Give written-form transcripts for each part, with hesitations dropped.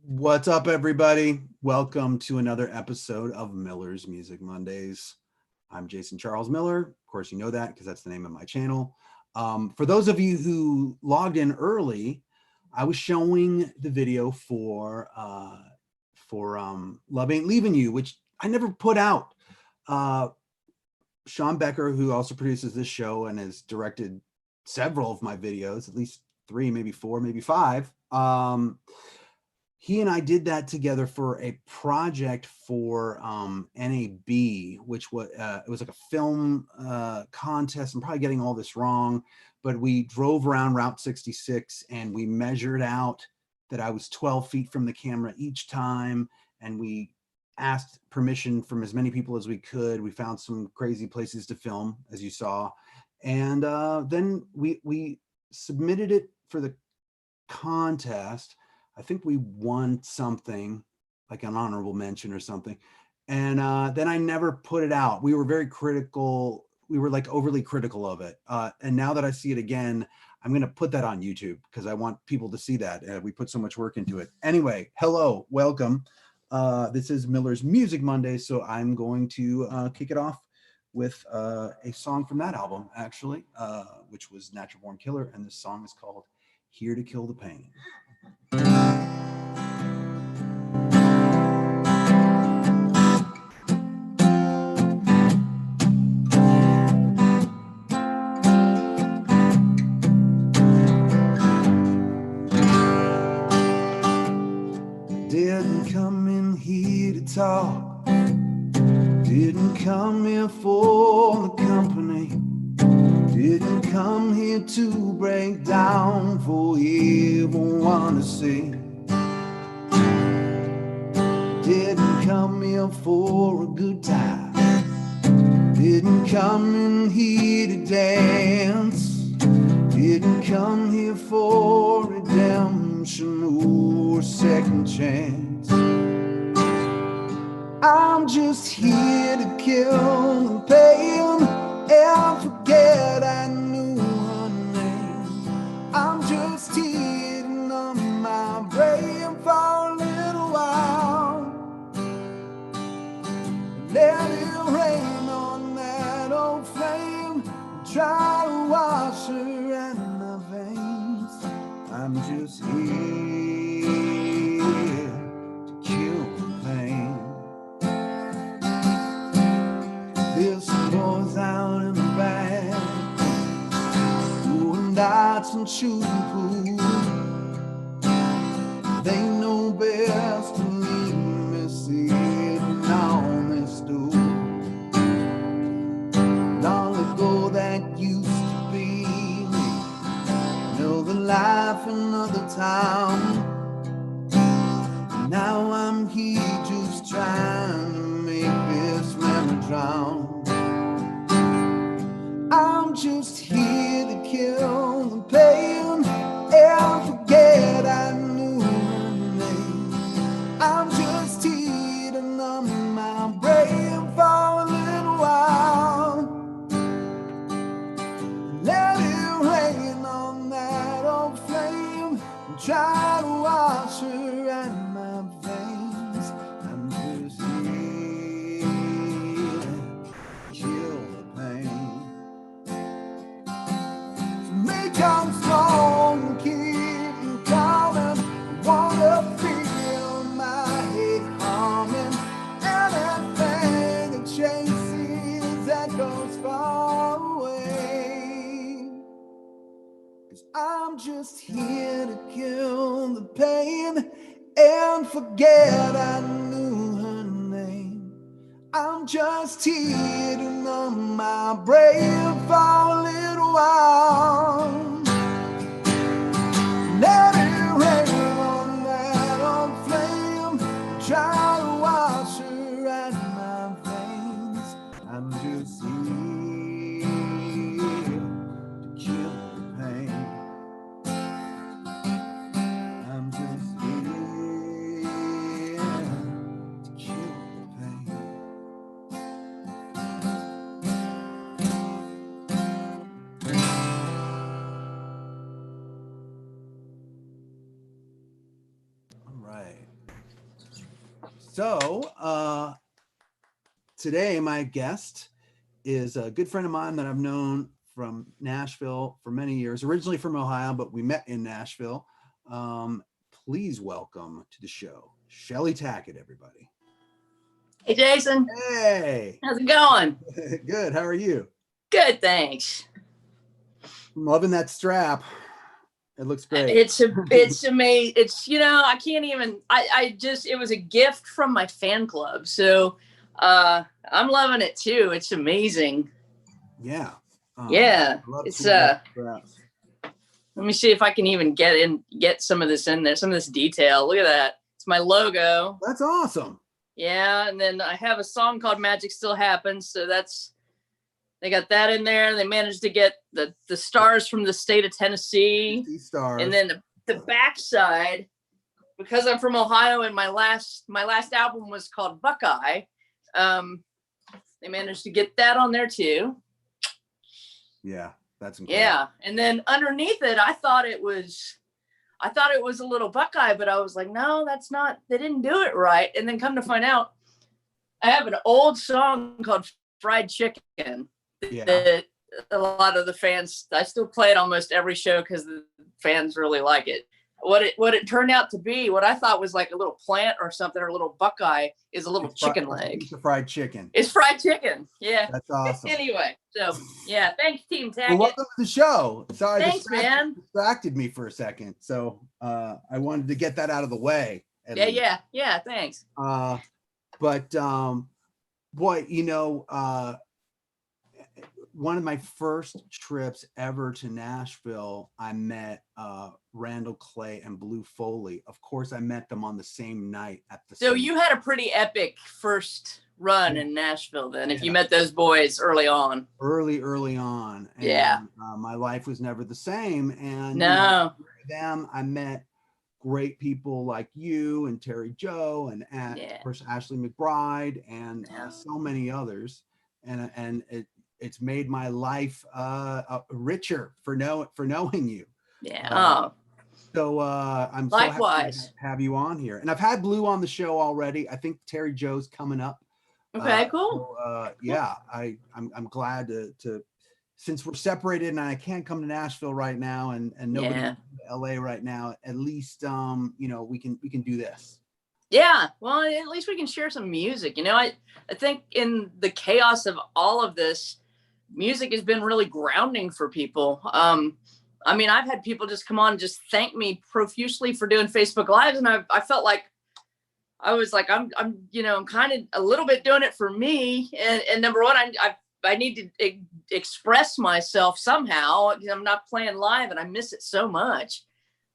What's up, everybody? Welcome to another episode of Miller's Music Mondays. I'm Jason Charles Miller. Of course, you know that because that's the name of my channel. For those of you who logged in early, I was showing the video for Love Ain't Leaving You, which I never put out. Sean Becker, who also produces this show and has directed several of my videos, at least 3, maybe 4, maybe 5. He and I did that together for a project for NAB, which was it was like a film contest. I'm probably getting all this wrong, but we drove around Route 66 and we measured out that I was 12 feet from the camera each time, and we asked permission from as many people as we could. We found some crazy places to film, as you saw, and then we submitted it for the contest. I think we won something like an honorable mention or something. And then I never put it out. We were very critical. We were like overly critical of it. And now that I see it again, I'm going to put that on YouTube because I want people to see that. We put so much work into it. Anyway, hello, welcome. This is Miller's Music Monday. So I'm going to kick it off with a song from that album, actually, which was Natural Born Killer. And this song is called Here to Kill the Pain. Didn't come in here to talk, didn't come here for the company, didn't come here to break down for everyone to see. Didn't come here for a good time, didn't come in here to dance, didn't come here for redemption or a second chance. I'm just here to kill the pain and forget I knew her name. I'm just here to numb my brain for a little while. Let it rain on that old flame, try to wash her out of my veins. I'm just here to kill the pain. This boy's out in the back, doing dots and shooting pool. They know best to leave me sitting on this stool. Long ago that used to be me, another life, another town. Now I'm here just trying to make this memory drown. I'm just here to kill the pain and forget I knew her name. I'm just here to numb my brain for a little while. Let it rain on that old flame and try to wash her out of my veins. I'm just here to kill the pain. Come strong, keep you coming. I wanna feel my head humming. Anything that chases that goes far away. 'Cause I'm just here to kill the pain and forget I knew her name. I'm just here to numb my brain for a little while. Let it rain on that old flame, try to wash her out of my veins. I'm just here to kill the pain. I'm just here to kill the pain. right. So today my guest is a good friend of mine that I've known from Nashville for many years, originally from Ohio, but we met in Nashville. Please welcome to the show, Cheley Tackett, everybody. Hey, Jason. Hey. How's it going? Good. How are you? Good, thanks. I'm loving that strap. It looks great. It's amazing. It's, I can't even, it was a gift from my fan club. So I'm loving it too. It's amazing. Yeah. Yeah. It's, let me see if I can even get some of this in there, some of this detail. Look at that. It's my logo. That's awesome. Yeah. And then I have a song called Magic Still Happens. So they got that in there. They managed to get the stars from the state of Tennessee. Stars. And then the backside, because I'm from Ohio and my last album was called Buckeye. They managed to get that on there too. Yeah, that's incredible. Yeah. And then underneath it, I thought it was a little Buckeye, but I was like, no, that's not, they didn't do it right. And then come to find out, I have an old song called Fried Chicken. Yeah. That a lot of the fans, I still play it almost every show because the fans really like it. What it turned out to be, what I thought was like a little plant or something, or a little Buckeye, is a little chicken leg. It's a fried chicken. It's fried chicken. Yeah. That's awesome. Anyway, so yeah, thanks, Team Tackett. Well, welcome to the show. Sorry, thanks, man. Distracted me for a second, so I wanted to get that out of the way. Yeah. Thanks. But boy, one of my first trips ever to Nashville, I met Randall Clay and Blue Foley. Of course, I met them on the same night at the. So you had a pretty epic first run in Nashville then, if you met those boys early on. Early on. And, yeah. My life was never the same. And no. Them, I met great people like you and Terry Joe and of course Ashley McBride and so many others. And it's made my life richer for knowing you. Yeah. So I'm likewise so happy to have you on here. And I've had Blue on the show already. I think Terry Joe's coming up. Okay, cool. So, yeah, I'm glad to since we're separated and I can't come to Nashville right now and nobody in LA right now, at least we can do this. Yeah, well, at least we can share some music. I think in the chaos of all of this, music has been really grounding for people. I mean, I've had people just come on and just thank me profusely for doing Facebook Lives, and I felt like I was like, I'm kind of a little bit doing it for me. And number one, I need to express myself somehow. I'm not playing live, and I miss it so much.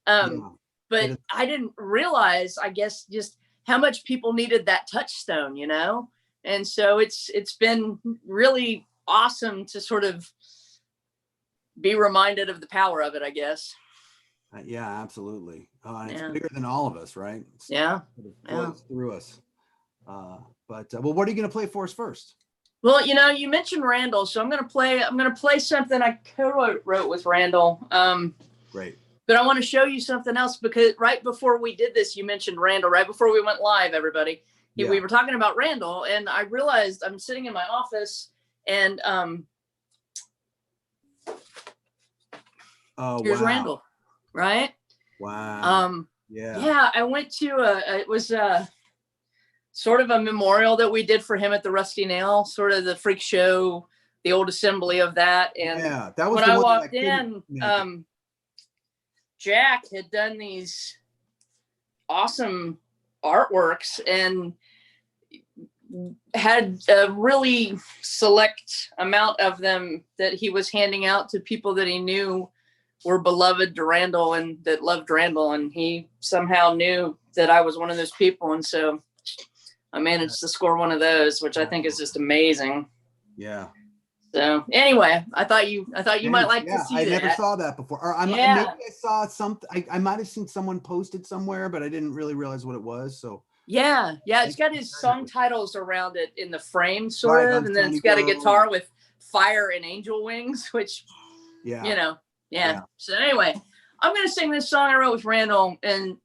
But I didn't realize, I guess, just how much people needed that touchstone, And so it's been really awesome to sort of be reminded of the power of it, I guess. Yeah, absolutely. And it's bigger than all of us, right? It flows through us. But what are you going to play for us first? Well, you mentioned Randall, so I'm going to play something I co-wrote with Randall. Great. But I want to show you something else, because right before we did this, you mentioned Randall. Right before we went live, everybody, we were talking about Randall, and I realized I'm sitting in my office, and here's Randall, right? Wow. Yeah. I went to it was sort of a memorial that we did for him at the Rusty Nail, sort of the freak show, the old assembly of that. And that was when I walked in, Jack had done these awesome artworks and had a really select amount of them that he was handing out to people that he knew were beloved to Randall and that loved Randall. And he somehow knew that I was one of those people. And so I managed to score one of those, which I think is just amazing. Yeah. So anyway, I thought you might like to see that. I never saw that before. Or maybe I saw something. I might have seen someone posted somewhere, but I didn't really realize what it was. So yeah, it's got his song titles around it in the frame, sort of, and then it's got a guitar with fire and angel wings, which So anyway, I'm gonna sing this song I wrote with Randall, and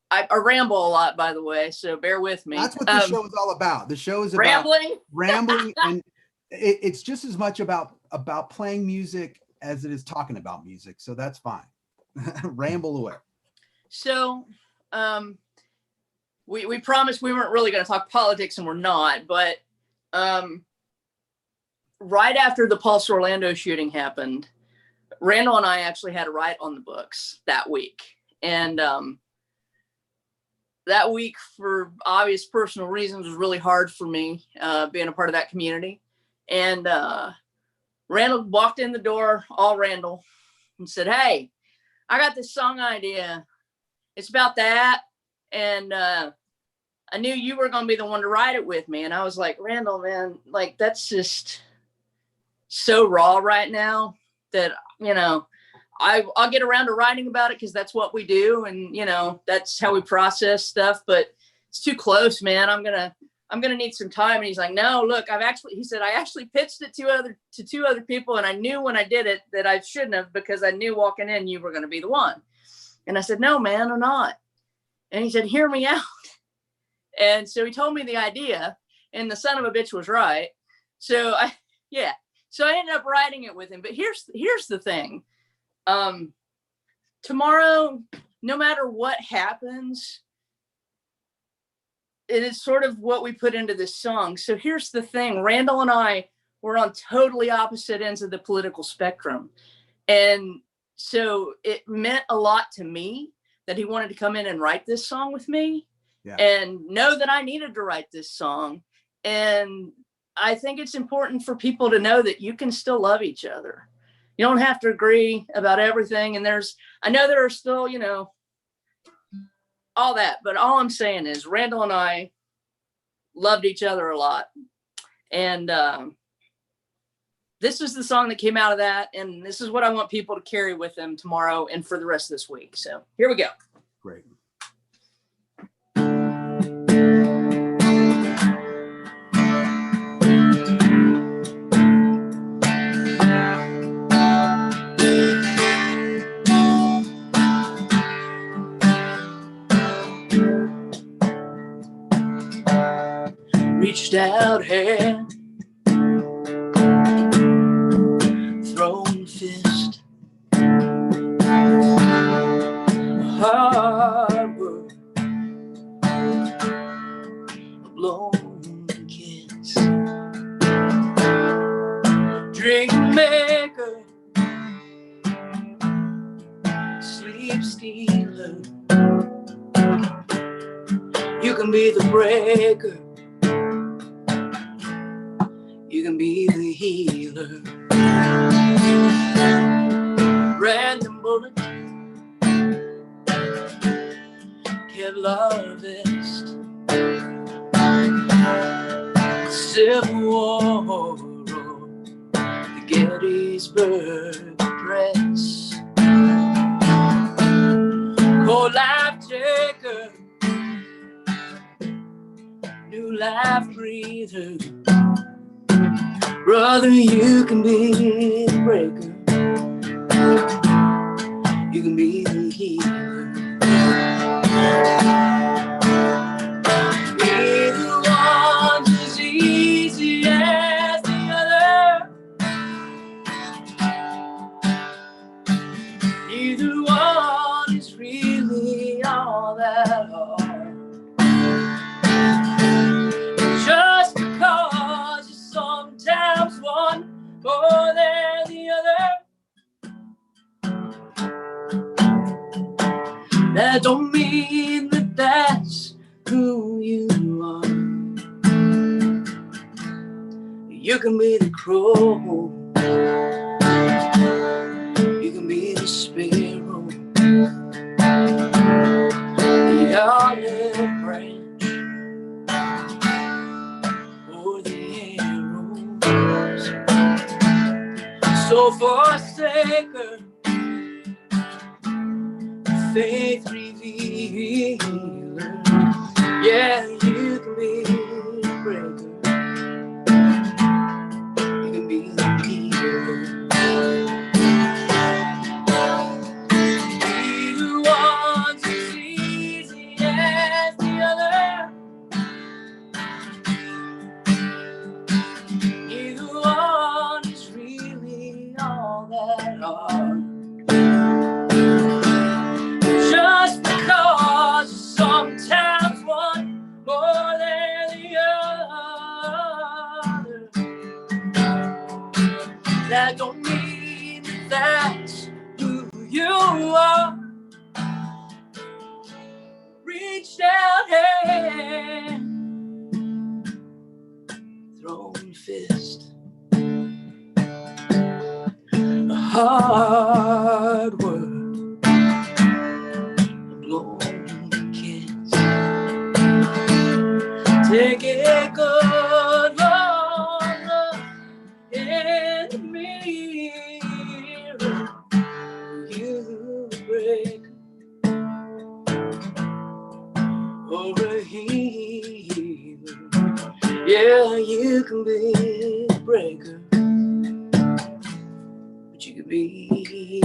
I ramble a lot, by the way, so bear with me. That's what this show is all about. The show is about rambling, and it's just as much about playing music as it is talking about music. So that's fine. Ramble away. So, we promised we weren't really going to talk politics, and we're not. But right after the Pulse Orlando shooting happened, Randall and I actually had a riot on the books that week, and that week, for obvious personal reasons, was really hard for me, being a part of that community. And Randall walked in the door, all Randall, and said, "Hey, I got this song idea. It's about that. And I knew you were going to be the one to write it with me." And I was like, "Randall, man, like, that's just so raw right now that, you know, I'll get around to writing about it because that's what we do. And, you know, that's how we process stuff. But it's too close, man. I'm gonna need some time." And he's like, "No, look, he said, I actually pitched it to two other people. And I knew when I did it that I shouldn't have, because I knew walking in, you were going to be the one." And I said, "No, man, I'm not." And he said, "Hear me out." And so he told me the idea, and the son of a bitch was right. So I ended up writing it with him. But here's the thing. Tomorrow, no matter what happens, it is sort of what we put into this song. So here's the thing. Randall and I were on totally opposite ends of the political spectrum. And so it meant a lot to me that he wanted to come in and write this song with me, and know that I needed to write this song. And I think it's important for people to know that you can still love each other. You don't have to agree about everything. And I know there are still, you know, all that, but all I'm saying is Randall and I loved each other a lot. And this is the song that came out of that. And this is what I want people to carry with them tomorrow and for the rest of this week. So here we go. Great. Reached out hand, thrown fist, hard work, a blown kiss, drink maker, sleep stealer. You can be the breaker, you can be the healer. Random bullet, Kevlar vest, Civil War, the Gettysburg Address, cold life taker, new life breather. Brother, you can be the breaker, you can be the healer. Neither one's as easy as the other. Neither one is really all that hard. Just because you sometimes one more than the other, that don't mean that that's who you are. You can be the crow, you can be the sparrow, the olive branch, or the arrows. So forsaker, faith revealer, yeah, you can be the breaker, you can be the healer. Neither one's as easy out hand, throwing fist, a hard word, a blowing kiss. Take a good long look in the mirror. You break over here. Yeah, you can be a breaker, but you can be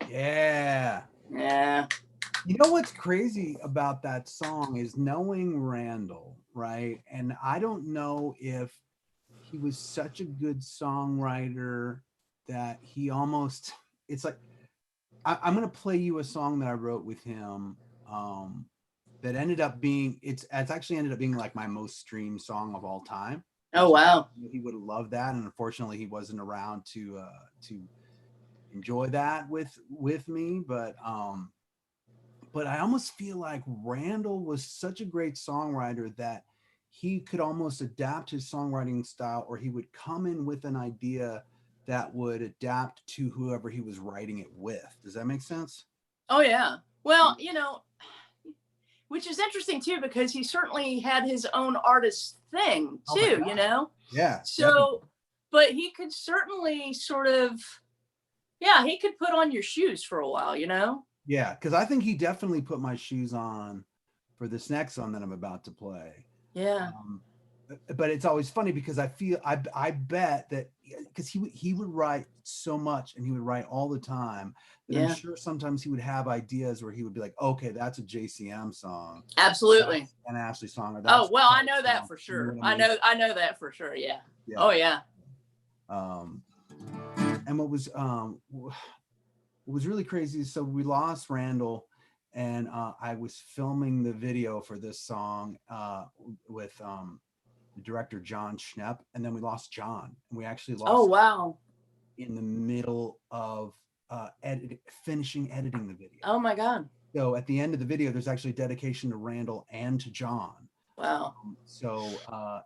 Yeah. yeah. You know what's crazy about that song is knowing Randall, right? And I don't know if he was such a good songwriter that he almost, it's like, I'm going to play you a song that I wrote with him that ended up being, it's actually ended up being like my most streamed song of all time. Oh, wow. He would have loved that. And unfortunately he wasn't around to enjoy that with me. But I almost feel like Randall was such a great songwriter that he could almost adapt his songwriting style, or he would come in with an idea that would adapt to whoever he was writing it with. Does that make sense? Oh, yeah. Well, you know, which is interesting too, because he certainly had his own artist thing too, you know? Yeah. So, definitely. but he could certainly sort of, yeah, he could put on your shoes for a while, you know? Yeah, because I think he definitely put my shoes on for this next song that I'm about to play. Yeah. But it's always funny because I feel I bet that because he would write so much and he would write all the time that I'm Yeah. sure sometimes he would have ideas where he would be like, okay, that's a JCM song, Absolutely. that's an Ashley song, or Oh, that's well, a I know song. that for You know sure. what I mean? I know that for sure. Yeah. Yeah. Oh, yeah. And what was really crazy is, so we lost Randall, and I was filming the video for this song with the director John Schnepp, and then we lost John, and we actually lost. Oh, wow. In the middle of finishing editing the video. Oh, my God. So at the end of the video, there's actually a dedication to Randall and to John. Wow. So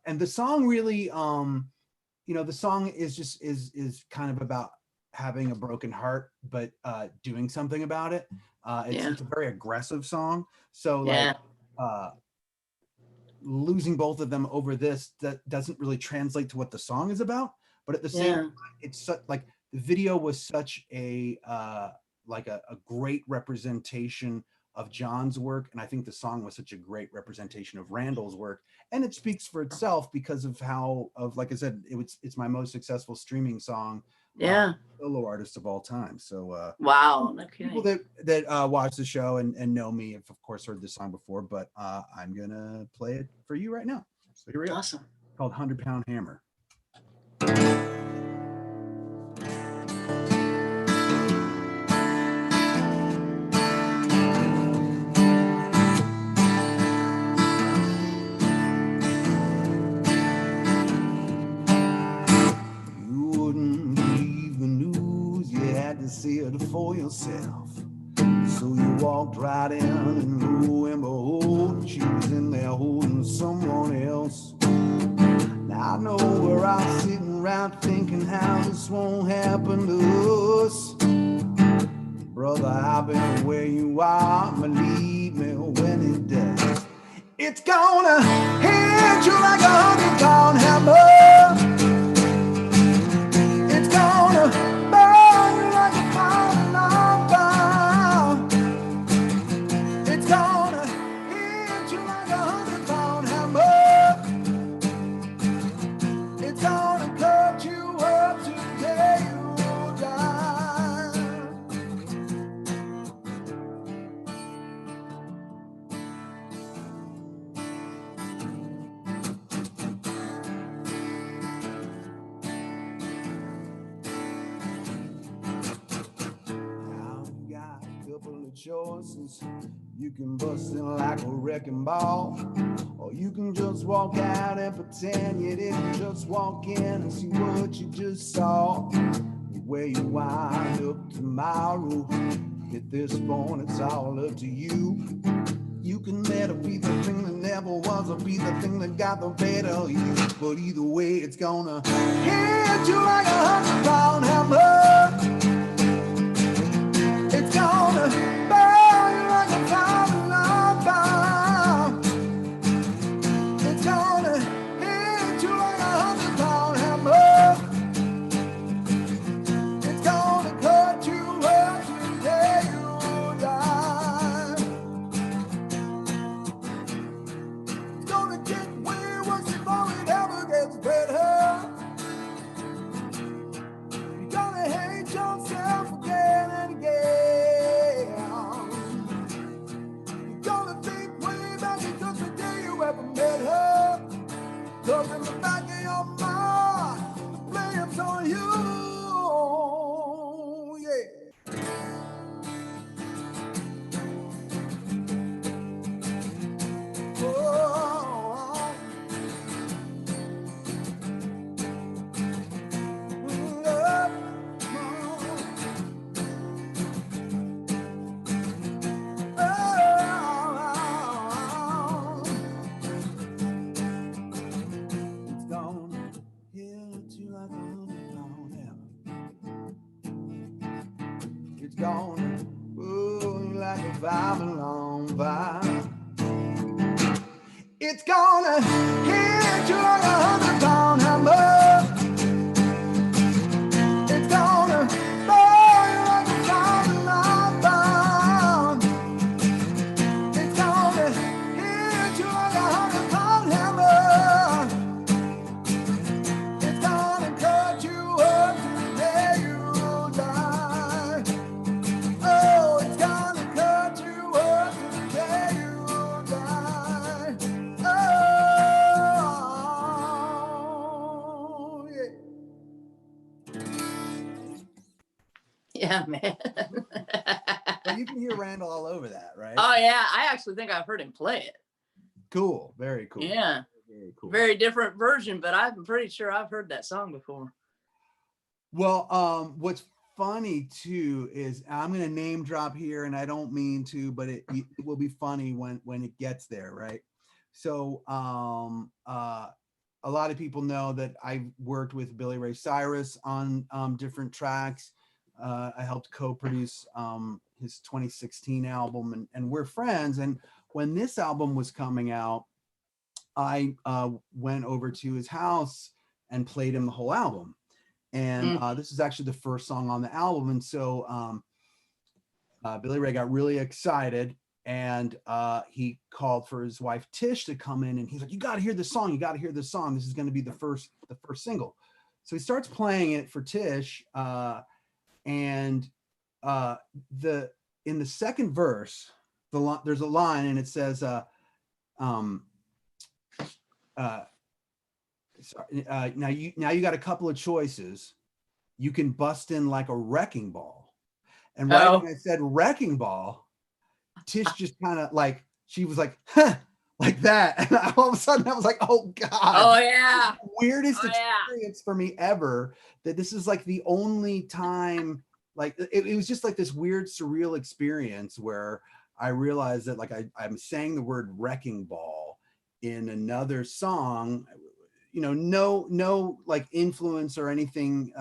and the song really, you know, the song is kind of about having a broken heart, but doing something about it. It's a very aggressive song. So like losing both of them over this, that doesn't really translate to what the song is about. But at the same time, it's like the video was such a like a great representation of John's work, and I think the song was such a great representation of Randall's work, and it speaks for itself because of how, of like I said, it's my most successful streaming song, solo artist of all time. So wow, okay. People that watch the show and know me have of course heard this song before, but I'm gonna play it for you right now. So here we go. Awesome. Called 100-Pound Hammer. See it for yourself. So you walked right in, and lo and behold, she was in there holding someone else. Now I know we're all sitting around thinking how this won't happen to us. Brother, I've been where you are, believe me when it does. It's gonna hit you like a 100-pound hammer. It's gonna choices. You can bust in like a wrecking ball, or you can just walk out and pretend you didn't. Just walk in and see what you just saw. Where you wind up tomorrow, at this point it's all up to you. You can let it be the thing that never was, or be the thing that got the better of you. But either way, it's gonna hit you like a 100-pound hammer. It's gonna burn you like a fire alarm. It's gonna hit you like a 100-pound hammer. It's gonna cut you up till you die. It's gonna get way worse before it ever gets better. You're gonna hate yourself again and again. You're gonna think way back to just the day you ever met her. 'Cause in the back of your mind, the blame's on you. Yeah. Oh, it's gonna hit you like a 100-pound hammer. It's gonna pull you like a Babylon vibe. It's gonna hit you like a 100-pound hammer. It's gonna burn you like a Babylon vibe. It's gonna hit you like a 100-pound hammer. It's gonna cut you up till you die. Oh, it's gonna cut you up till you die. Oh, yeah. Yeah, man. But you can hear Randall all over that, right? Oh yeah, I actually think I've heard him play it. Cool. Very cool. Yeah, Very cool. very different version, but I'm pretty sure I've heard that song before. Well, what's funny too is I'm going to name drop here, and I don't mean to, but it will be funny when it gets there, right? So, a lot of people know that I've worked with Billy Ray Cyrus on different tracks. I helped co-produce his 2016 album, and we're friends. And when this album was coming out, I went over to his house and played him the whole album. And this is actually the first song on the album. And so Billy Ray got really excited, and he called for his wife Tish to come in, and he's like, "You got to hear this song. You got to hear this song. This is going to be the first single." So he starts playing it for Tish, and in the second verse, there's a line, and it says, now you got a couple of choices. You can bust in like a wrecking ball. And right when I said wrecking ball, Tish just kind of like, she was like, huh, like that. And all of a sudden I was like, oh God. Oh yeah. Weirdest experience for me ever, that this is like the only time, like it was just like this weird surreal experience where I realized that like I'm saying the word wrecking ball in another song, you know, no like influence or anything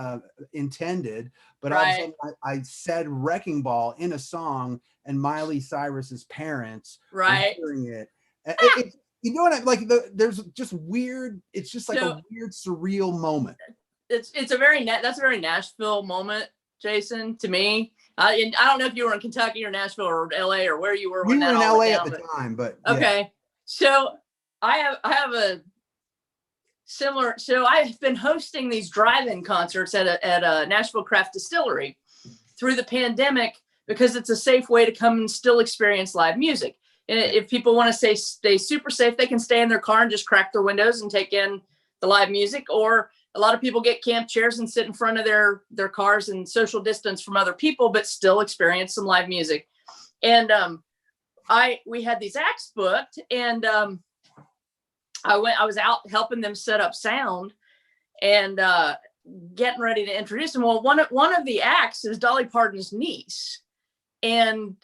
intended, but all of a sudden I said wrecking ball in a song, and Miley Cyrus's parents were hearing it. You know what I like? There's just weird. It's just like a weird surreal moment. It's a very that's a very Nashville moment, Jason, to me. And I don't know if you were in Kentucky or Nashville or LA or where you were. We were in LA at the time, but okay. Yeah. So I have a similar. So I've been hosting these drive-in concerts at a Nashville craft distillery through the pandemic, because it's a safe way to come and still experience live music. And if people want to stay super safe, they can stay in their car and just crack their windows and take in the live music. Or a lot of people get camp chairs and sit in front of their cars and social distance from other people, but still experience some live music. And we had these acts booked, and I was out helping them set up sound and getting ready to introduce them. Well, one of the acts is Dolly Parton's niece. And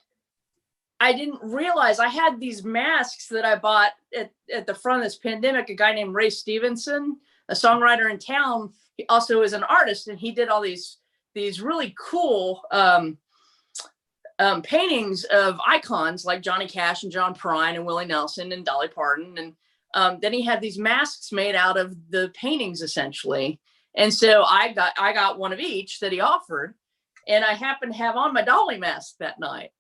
I didn't realize I had these masks that I bought at the front of this pandemic. A guy named Ray Stevenson, a songwriter in town, he also is an artist, and he did all these really cool paintings of icons like Johnny Cash and John Prine and Willie Nelson and Dolly Parton. And then he had these masks made out of the paintings, essentially. And so I got one of each that he offered, and I happened to have on my Dolly mask that night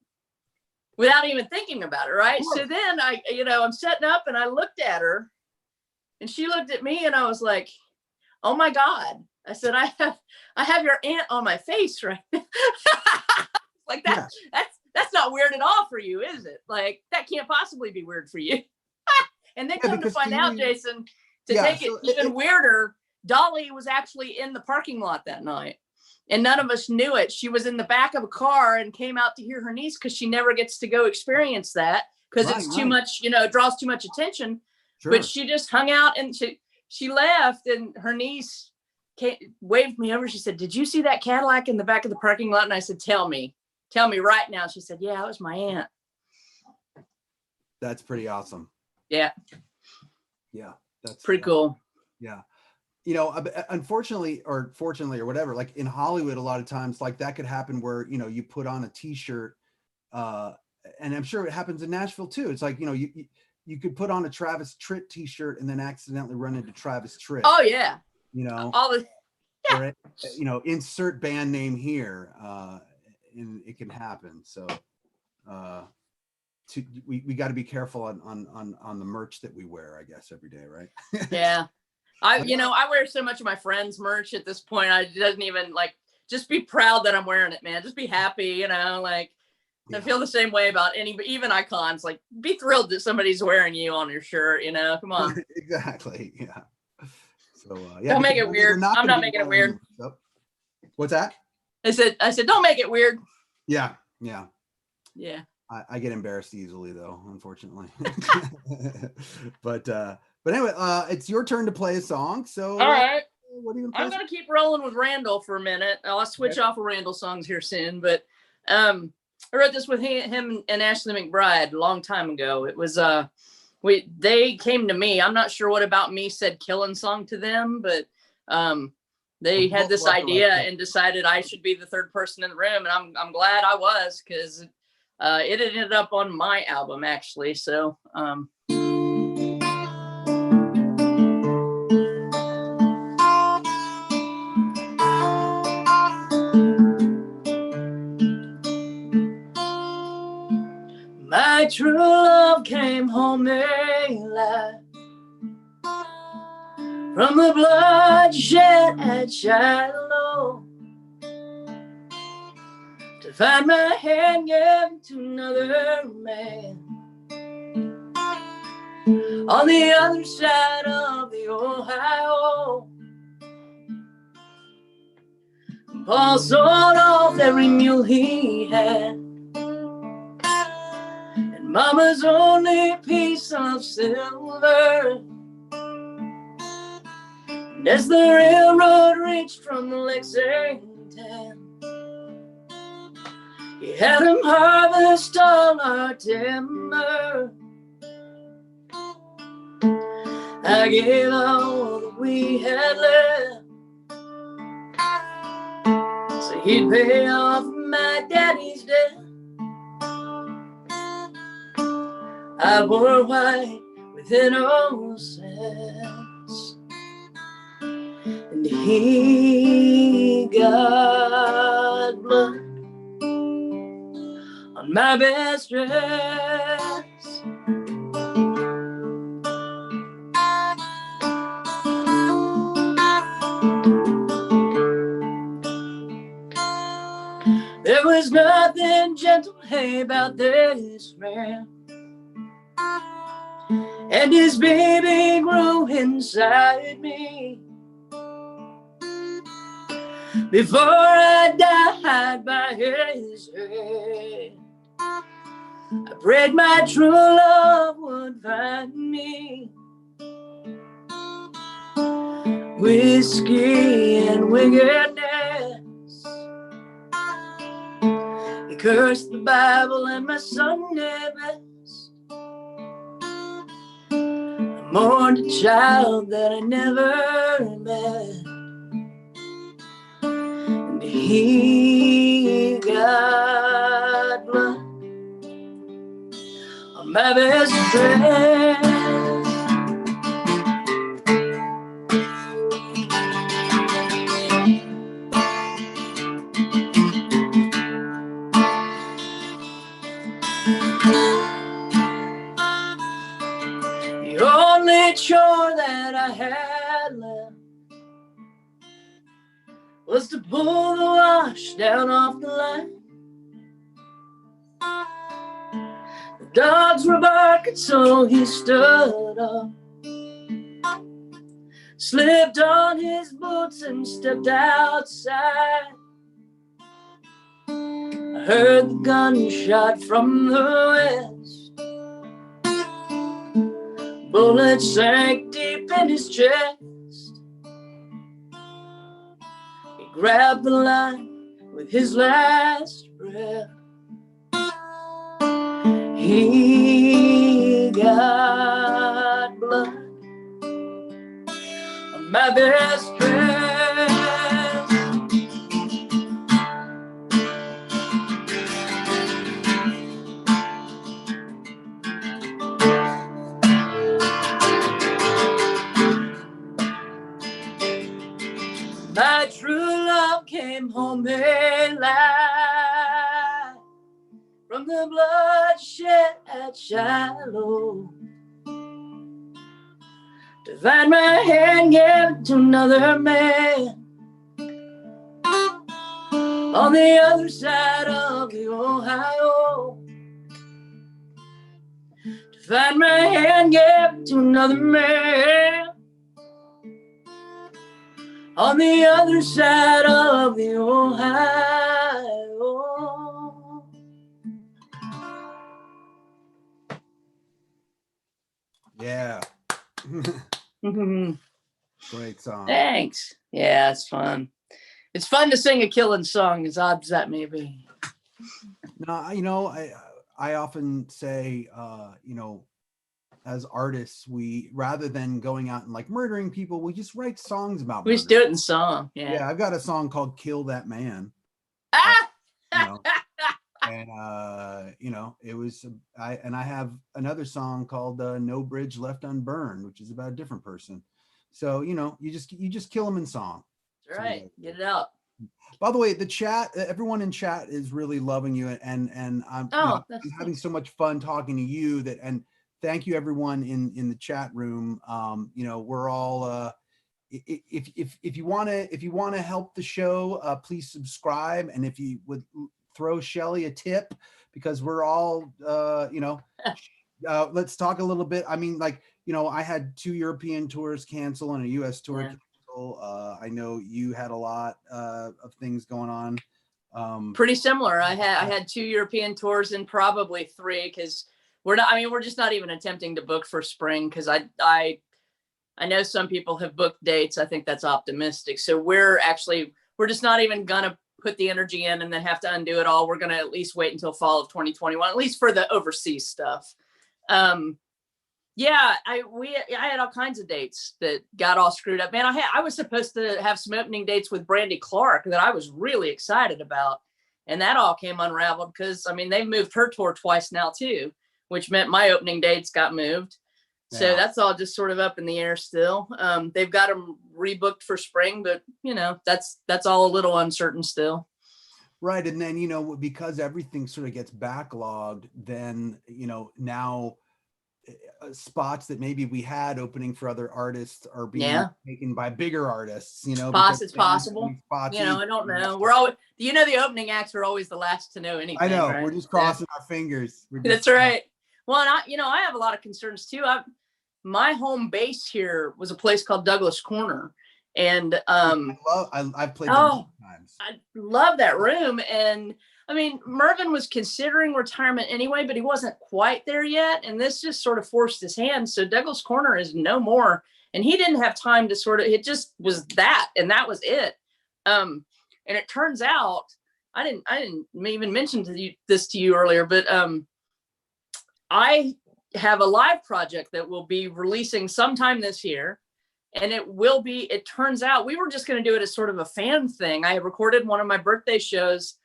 without even thinking about it, right? So then I'm setting up, and I looked at her, and she looked at me, and I was like, "Oh my God!" I said, "I have your aunt on my face, right?" Like that. Yeah. That's not weird at all for you, is it? Like, that can't possibly be weird for you. And then come to find out, Jason, to take it even weirder, Dolly was actually in the parking lot that night, and none of us knew it. She was in the back of a car and came out to hear her niece, because she never gets to go experience that, because it's too much, it draws too much attention. Sure. But she just hung out, and she left, and her niece waved me over. She said, "Did you see that Cadillac in the back of the parking lot?" And I said, Tell me right now." She said, "Yeah, it was my aunt." That's pretty awesome. Yeah. Yeah. That's pretty cool. Yeah. Unfortunately, or fortunately, or whatever, like in Hollywood, a lot of times like that could happen where, you put on a t-shirt, and I'm sure it happens in Nashville too. It's like, you could put on a Travis Tritt t-shirt and then accidentally run into Travis Tritt. Oh yeah. All the, yeah. Or, insert band name here, and it can happen. So, we got to be careful on the merch that we wear, I guess, every day, right? Yeah. I wear so much of my friends' merch at this point. I doesn't even just be proud that I'm wearing it, man. Just be happy, I feel the same way about even icons. Like, be thrilled that somebody's wearing you on your shirt, come on. Exactly. Yeah. So don't make it weird. I'm not making it weird. What's that? I said, don't make it weird. Yeah. Yeah. Yeah. I get embarrassed easily, though, unfortunately. But anyway, it's your turn to play a song. So all right, what are you gonna play? I'm gonna keep rolling with Randall for a minute. I'll switch off of Randall songs here soon. But I wrote this with him and Ashley McBride a long time ago. It was they came to me. I'm not sure what about me said "Killing" song to them, but they had this idea and decided I should be the third person in the room, and I'm glad I was, because it ended up on my album, actually. So my true love came home alive from the bloodshed at Shiloh, to find my hand given to another man on the other side of the Ohio. Paul sold off every mule he had, and Mama's only piece of silver. And as the railroad reached from Lexington, he had him harvest all our timber. I gave all that we had left, so he'd pay off my daddy's debt. I wore white with innocence, and he got blood on my best dress. There was nothing gentle about this man, and his baby grew inside me. Before I died by his hand, I prayed my true love would find me. Whiskey and wickedness. He cursed the Bible and my Sunday best. I mourned a child that I never met. And he got blood on my best friend. The only chore that I had left was to pull the wash down off the line. The dogs were barking, so he stood up, slipped on his boots and stepped outside. I heard the gunshot from the west. Bullet sank deep in his chest. He grabbed the line with his last breath. He got blood on my best friend. My true love came home alive from the bloodshed at Shiloh. To find my hand given to another man on the other side of the Ohio. To find my hand given to another man on the other side of the Ohio. Yeah. Great song. Thanks. Yeah, it's fun. It's fun to sing a killing song, as odd as that may be. No, you know, I often say, you know, as artists, we, rather than going out and like murdering people, we just write songs about We murder. just do it in song. Yeah. Yeah, I've got a song called "Kill That Man." Ah! You know, and you know, it was I have another song called "No Bridge Left Unburned," which is about a different person. So you know, you just kill them in song. That's right. Get it out. By the way, the chat, everyone in chat is really loving you, and I'm, you know, I'm having so much fun talking to you. That, and thank you everyone in the chat room. You know, we're all if you want to help the show, please subscribe, and if you would throw Cheley a tip, because we're all you know, let's talk a little bit. I mean, like, you know, I had 2 European tours cancel and a US tour cancel. I know you had a lot of things going on. Pretty similar. I had 2 European tours and probably 3, because we're just not even attempting to book for spring, because I know some people have booked dates. I think that's optimistic. So we're just not even gonna put the energy in and then have to undo it all. We're gonna at least wait until fall of 2021, at least for the overseas stuff. Yeah, I had all kinds of dates that got all screwed up. Man, I was supposed to have some opening dates with Brandy Clark that I was really excited about, and that all came unraveled because, I mean, they've moved her tour twice now too, which meant my opening dates got moved. So that's all just sort of up in the air still. They've got them rebooked for spring, but you know, that's all a little uncertain still. Right, and then, you know, because everything sort of gets backlogged, then, you know, now spots that maybe we had opening for other artists are being taken by bigger artists, you know. It's possible. You know, I don't know. We're always, you know, the opening acts are always the last to know anything. I know, right? We're just crossing our fingers. That's right. Well, and I have a lot of concerns too. My home base here was a place called Douglas Corner, and I've played there many times. I love that room, and I mean, Mervyn was considering retirement anyway, but he wasn't quite there yet. And this just sort of forced his hand. So Douglas Corner is no more. And he didn't have time to it just was that. And that was it. And it turns out, I didn't even mention this to you earlier, but I have a live project that will be releasing sometime this year. And it turns out we were just going to do it as sort of a fan thing. I recorded one of my birthday shows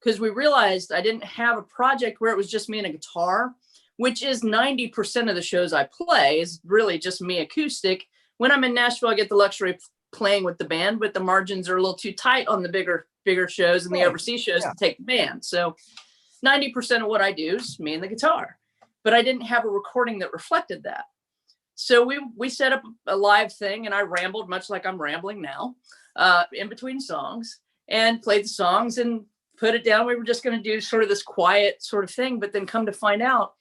because we realized I didn't have a project where it was just me and a guitar, which is 90% of the shows I play is really just me acoustic. When I'm in Nashville, I get the luxury of playing with the band, but the margins are a little too tight on the bigger shows and the overseas shows to take the band. So 90% of what I do is me and the guitar, but I didn't have a recording that reflected that. So we set up a live thing and I rambled much like I'm rambling now in between songs and played the songs and put it down. We were just going to do sort of this quiet sort of thing, but then come to find out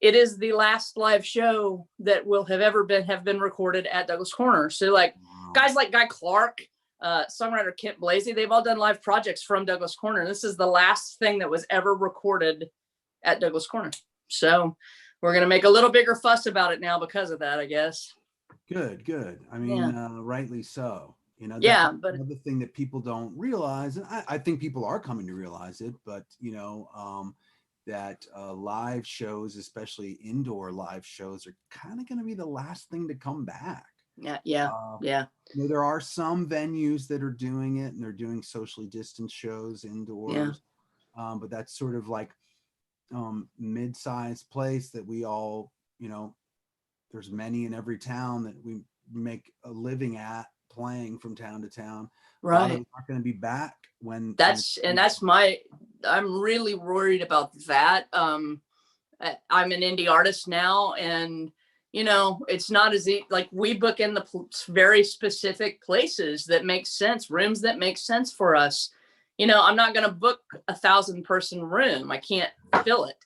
it is the last live show that will have been recorded at Douglas Corner. So like guys like Guy Clark, songwriter Kent Blasey, they've all done live projects from Douglas Corner. This is the last thing that was ever recorded at Douglas Corner. So we're going to make a little bigger fuss about it now because of that, I guess. Good. I mean, rightly so. You know, but another thing that people don't realize, and I think people are coming to realize it, but you know, that live shows, especially indoor live shows, are kind of going to be the last thing to come back. Yeah. You know, there are some venues that are doing it, and they're doing socially distanced shows indoors. But that's sort of like mid-sized place that we all, you know, there's many in every town that we make a living at playing from town to town. Right. Not going to be back when I'm really worried about that. I'm an indie artist now, and you know, it's not as like we book in the very specific places that make sense, rooms that make sense for us. You know, I'm not going to book 1,000-person room. I can't fill it.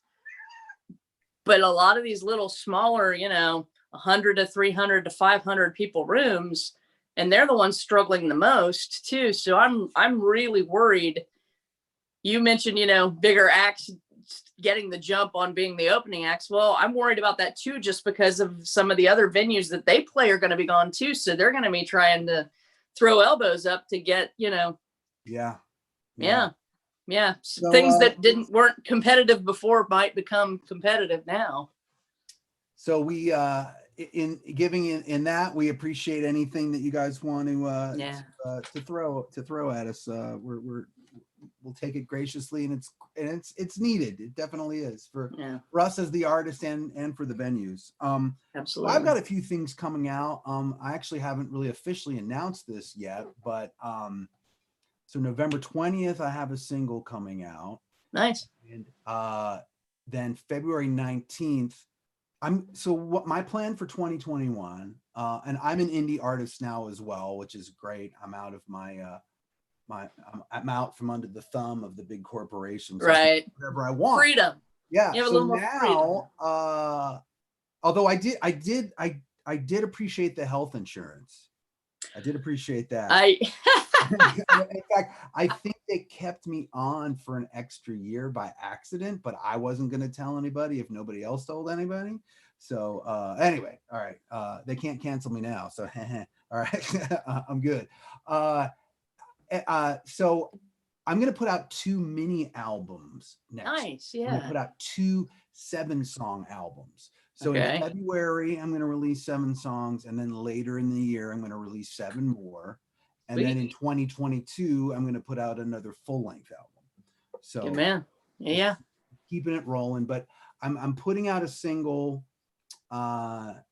But a lot of these little smaller, you know, 100 to 300 to 500 people rooms, and they're the ones struggling the most too. So I'm really worried. You mentioned, you know, bigger acts getting the jump on being the opening acts. Well, I'm worried about that too, just because of some of the other venues that they play are going to be gone too. So they're going to be trying to throw elbows up to get, you know. Yeah. So, things that weren't competitive before might become competitive now. So we in giving in that, we appreciate anything that you guys want to throw at us. We'll take it graciously, and it's needed. It definitely is for us as the artist and for the venues. Absolutely. I've got a few things coming out. I actually haven't really officially announced this yet, but so November 20th, I have a single coming out. Nice. And then February 19th, what my plan for 2021, and I'm an indie artist now as well, which is great. I'm out of I'm out from under the thumb of the big corporations. So right. Whatever I want. Freedom. Yeah. You have a little more freedom. Although I did appreciate the health insurance. I did appreciate that. In fact, I think they kept me on for an extra year by accident, but I wasn't going to tell anybody if nobody else told anybody. So anyway, all right. They can't cancel me now. So all right, I'm good. So I'm going to put out 2 mini albums next. Nice. Yeah. I'm going to put out 2 7-song albums. So in February, I'm going to release 7 songs. And then later in the year, I'm going to release 7 more. And then in 2022, I'm going to put out another full-length album. So good man. Yeah. Keeping it rolling. But I'm putting out a single November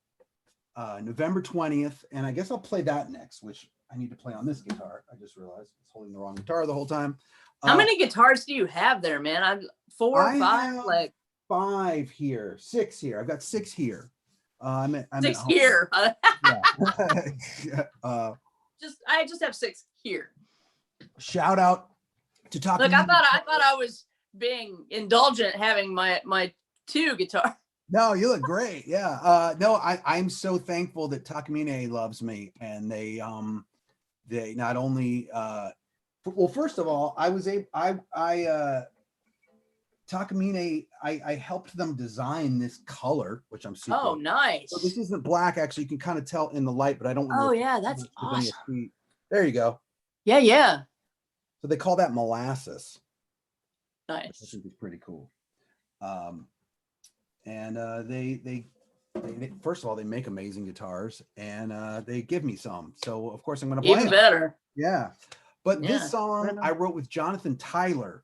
20th. And I guess I'll play that next, which I need to play on this guitar. I just realized I was holding the wrong guitar the whole time. How many guitars do you have there, man? 4 or 5? Like 5 here, 6 here. I've got 6 here. I'm 6 here. I just have 6 here. Shout out to Talk. Look, I thought I was being indulgent having my 2 guitars. No, you look great. Yeah. No, I'm so thankful that Takamine loves me, and they not only well, first of all, Takamine, I helped them design this color, which I'm super. Oh, nice. So this isn't black, actually. You can kind of tell in the light, but I don't want to. Oh, yeah, that's awesome. There you go. Yeah, yeah. So they call that molasses. Nice. Which I think is pretty cool. And they first of all, they make amazing guitars, and they give me some. So of course I'm going to play even better. Yeah. But Yeah, this song I wrote with Jonathan Tyler.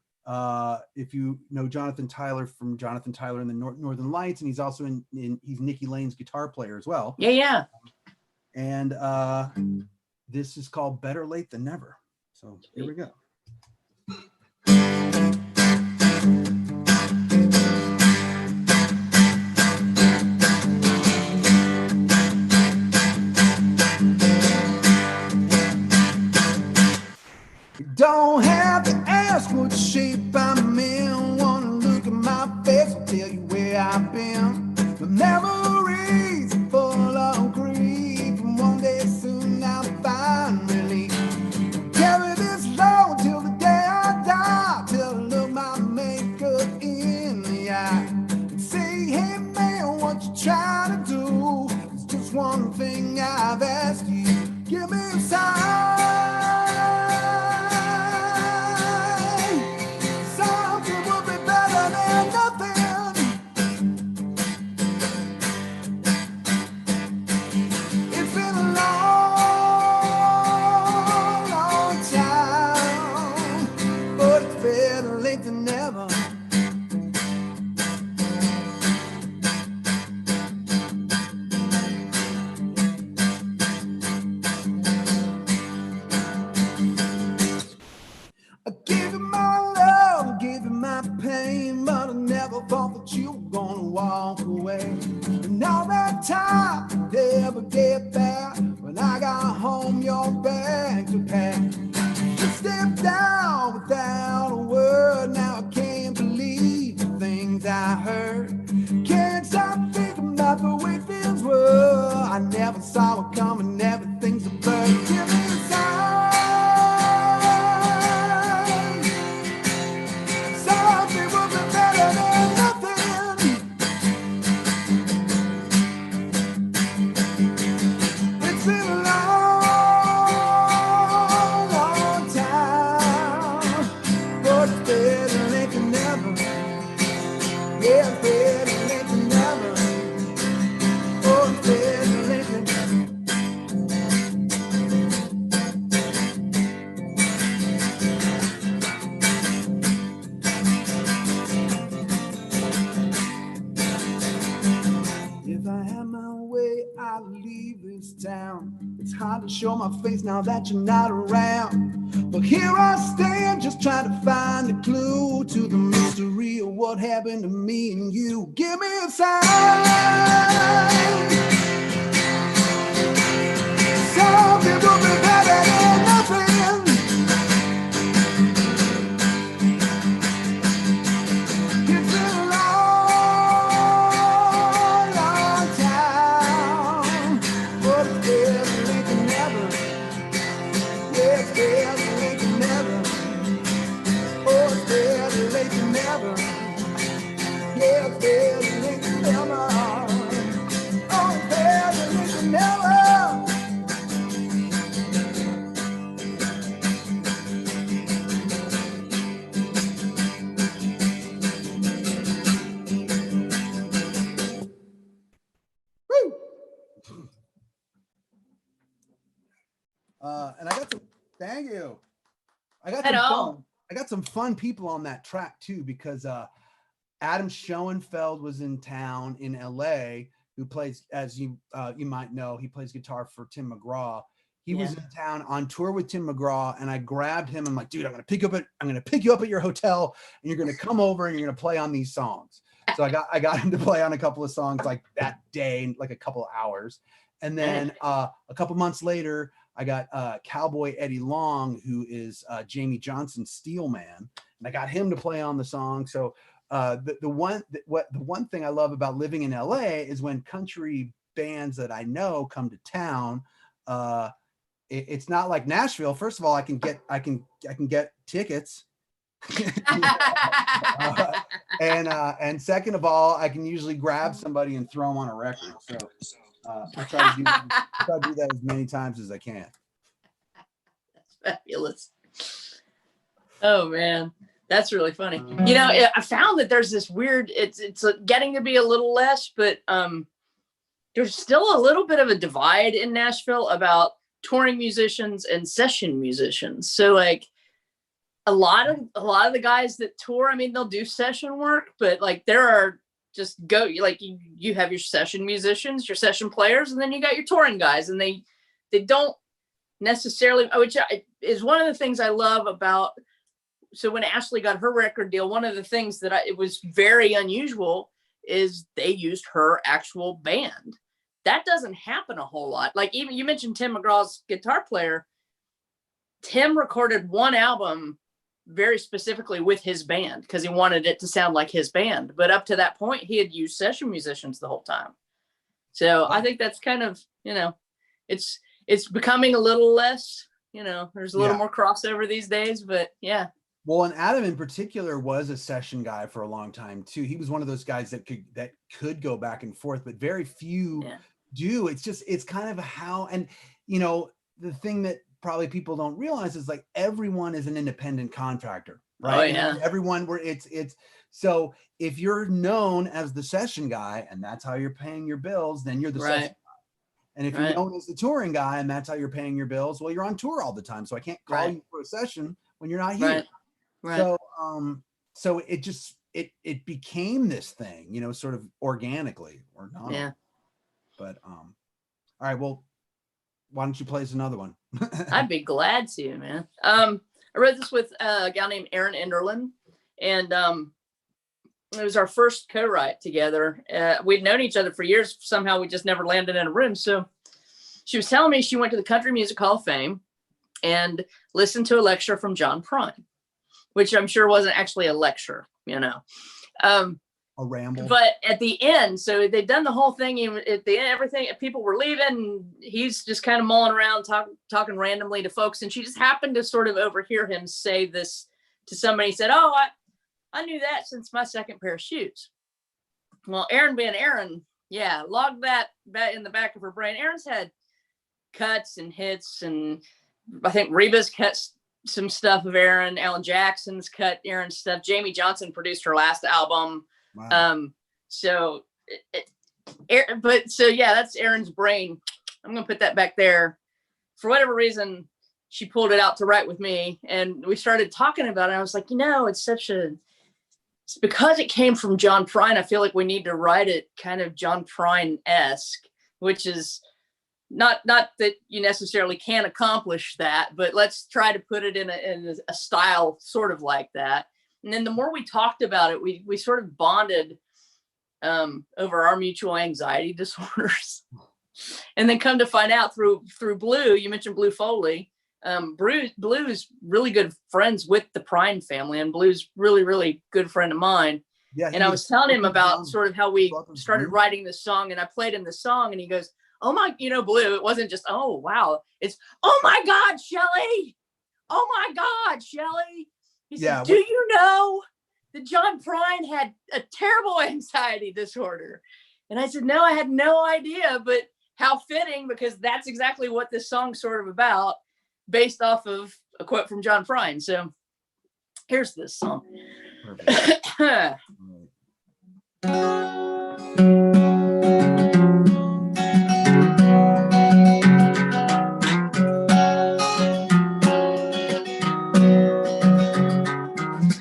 If you know Jonathan Tyler from Jonathan Tyler and the Northern Lights, and he's also he's Nikki Lane's guitar player as well. Yeah, yeah. And this is called Better Late Than Never. So here we go. Don't have to ask what shape I'm in. Wanna look at my face, I'll tell you where I've been. The memories full of grief, and one day soon I'll find relief. Carry this load till the day I die, till I look my maker in the eye and say, hey man, what you trying to do? It's just one thing I've asked you. Give me a sign. Show my face now that you're not around, but here I stand just trying to find a clue to the mystery of what happened to me and you. Give me a sign. Something will be better than nothing. It's been a long, long time, but it's better. And I got some, thank you. I got some fun people on that track too, because Adam Schoenfeld was in town in LA, who plays, as you might know, he plays guitar for Tim McGraw. He was in town on tour with Tim McGraw, and I grabbed him. I'm like, dude, I'm gonna pick you up at your hotel, and you're gonna come over and you're gonna play on these songs. So I got him to play on a couple of songs like that day, like a couple of hours. And then a couple months later, I got Cowboy Eddie Long, who is Jamie Johnson's steel man, and I got him to play on the song. So the one thing I love about living in LA is when country bands that I know come to town. It's not like Nashville. First of all, I can get tickets And second of all, I can usually grab somebody and throw them on a record. So I try to do that as many times as I can. That's fabulous. Oh man, that's really funny. You know, I found that there's this weird. It's getting to be a little less, but there's still a little bit of a divide in Nashville about touring musicians and session musicians. So like a lot of the guys that tour, I mean, they'll do session work, but like there are just you have your session musicians, your session players, and then you got your touring guys, and they don't necessarily, which is one of the things I love about. So when Ashley got her record deal, one of the things that it was very unusual is they used her actual band. That doesn't happen a whole lot. Like even you mentioned Tim McGraw's guitar player. Tim recorded one album very specifically with his band because he wanted it to sound like his band. But up to that point, he had used session musicians the whole time. So I think that's kind of, you know, it's becoming a little less, you know, there's a little more crossover these days, but yeah. Well, and Adam in particular was a session guy for a long time too. He was one of those guys that could go back and forth, but very few do. It's kind of how, and you know, the thing that probably people don't realize is like everyone is an independent contractor, right? Oh, yeah. Everyone it's so if you're known as the session guy and that's how you're paying your bills, then you're the session guy. And if you're known as the touring guy and that's how you're paying your bills, well, you're on tour all the time. So I can't call you for a session when you're not here. Right. So it became this thing, you know, sort of organically or not. Yeah. But all right, well, why don't you play us another one? I'd be glad to, man. I wrote this with a gal named Erin Enderlin, and it was our first co-write together. We'd known each other for years. Somehow we just never landed in a room. So she was telling me she went to the Country Music Hall of Fame and listened to a lecture from John Prine, which I'm sure wasn't actually a lecture, you know. A ramble. But at the end, so they'd done the whole thing. At the end, everything, people were leaving. He's just kind of mulling around, talking randomly to folks. And she just happened to sort of overhear him say this to somebody. He said, "Oh, I knew that since my second pair of shoes." Well, Erin being Erin, logged that in the back of her brain. Erin's had cuts and hits, and I think Reba's cut some stuff of Erin. Alan Jackson's cut Erin's stuff. Jamie Johnson produced her last album. Wow. That's Erin's brain. I'm gonna put that back there. For whatever reason, she pulled it out to write with me, and we started talking about it. I was like, you know, it's because it came from John Prine. I feel like we need to write it kind of John Prine-esque, which is not that you necessarily can accomplish that, but let's try to put it in a style sort of like that. And then the more we talked about it, we sort of bonded over our mutual anxiety disorders. And then come to find out through Blue, you mentioned Blue Foley. Blue's really good friends with the Prine family, and Blue's really, really good friend of mine. Yeah, and I was telling him about sort of how we started writing this song, and I played him the song, and he goes, "Oh my, you know, Blue, it wasn't just, oh, wow. It's, oh my God, Cheley. Oh my God, Cheley." He said, "Do you know that John Prine had a terrible anxiety disorder?" And I said, "No, I had no idea, but how fitting, because that's exactly what this song's sort of about, based off of a quote from John Prine." So here's this song.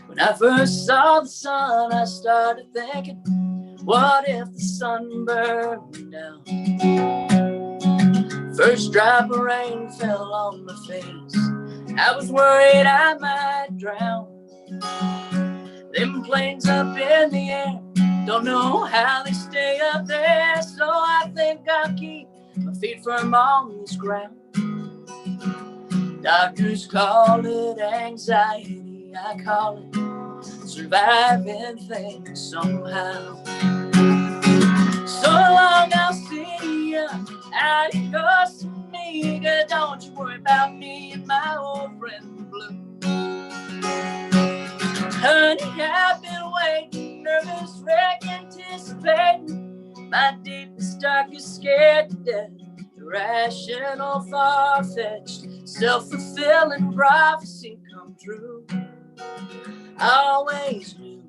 When I first saw the sun, I started thinking, what if the sun burned down? First drop of rain fell on my face. I was worried I might drown. Them planes up in the air, don't know how they stay up there. So I think I'll keep my feet firm on this ground. Doctors call it anxiety, I call it surviving things somehow. So long, I'll see ya. Adios, amiga. Don't you worry about me and my old friend Blue. I've been waiting, nervous wreck, anticipating. My deepest, darkest, scared to death. Irrational, far-fetched, self-fulfilling prophecy come true. I always knew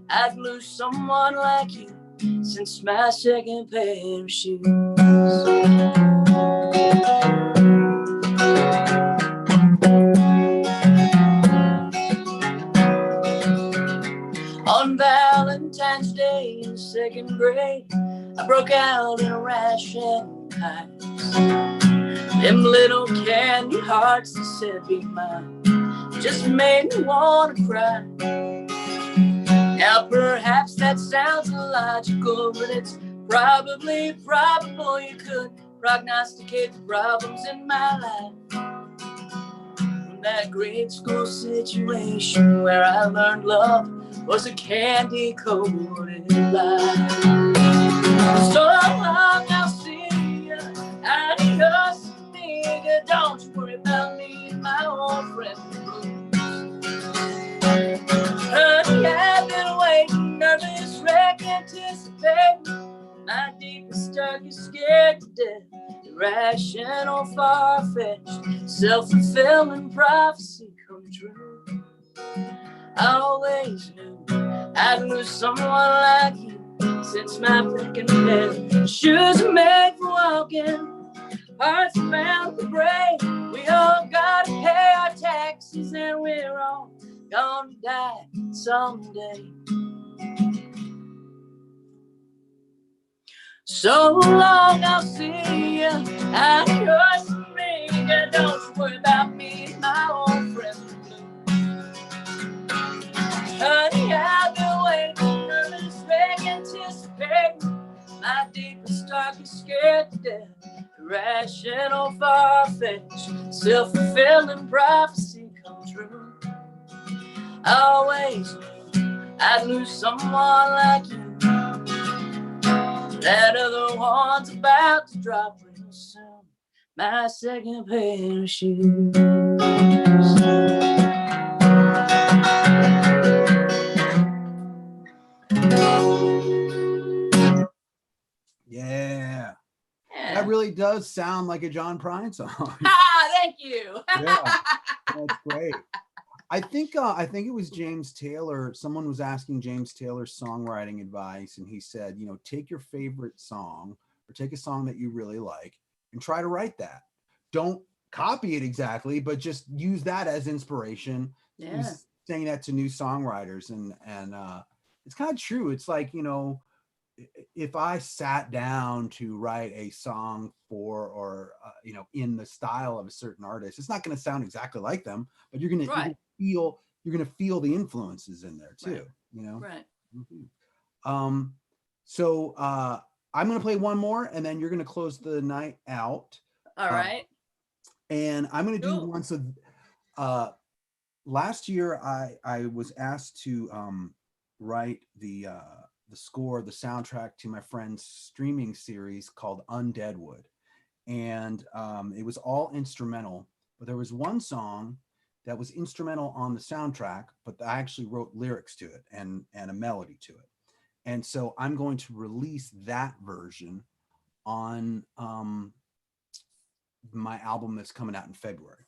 I'd lose someone like you since my second pair of shoes. On Valentine's Day in second grade, I broke out in a rash and ice. Them little candy hearts that said be mine just made me want to cry. Now perhaps that sounds illogical, but it's probably probable you could prognosticate the problems in my life. From that grade school situation where I learned love was a candy-coated lie. So long, I'll see ya. Adios, amiga. Don't you worry about me and my old friend Blue. Honey, I've been waiting, nervous wreck, anticipating. My deepest, darkest, scared to death. Irrational, far-fetched, self-fulfilling prophecy come true. I always knew I'd lose someone like you since my second pair. Shoes are made for walking, hearts are bound to break. We all gotta pay our taxes and we're all gonna die someday. So long, I'll see ya. Adios, amiga. Don't you worry about me, my old friend Blue. Honey, I've been waiting, nervous wreck, anticipating. My deepest, darkest, scared to death. Irrational, far-fetched, self-fulfilling prophecy come true. I always knew I'd lose someone like you. That other one's about to drop real soon. My second pair of shoes. Yeah. That really does sound like a John Prine song. Thank you. Yeah, that's great. I think it was James Taylor. Someone was asking James Taylor's songwriting advice, and he said, you know, take your favorite song or take a song that you really like and try to write that. Don't copy it exactly, but just use that as inspiration. Yeah. He's saying that to new songwriters, and it's kind of true. It's like, you know, if I sat down to write a song for, or you know, in the style of a certain artist, it's not going to sound exactly like them, but you're going to feel the influences in there too. Right. You know. Right. Mm-hmm. So I'm going to play one more, and then you're going to close the night out. All right. And I'm going to do one. So last year I was asked to write the score, the soundtrack to my friend's streaming series called Undeadwood. And it was all instrumental, but there was one song that was instrumental on the soundtrack, but I actually wrote lyrics to it and a melody to it. And so I'm going to release that version on my album that's coming out in February.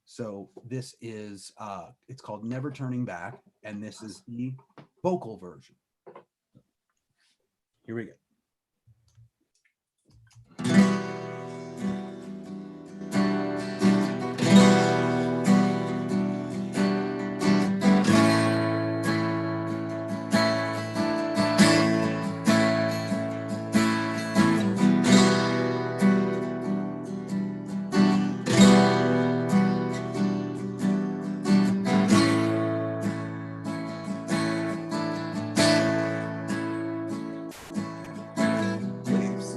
So this is, it's called Never Turning Back, and this is the vocal version. Here we go.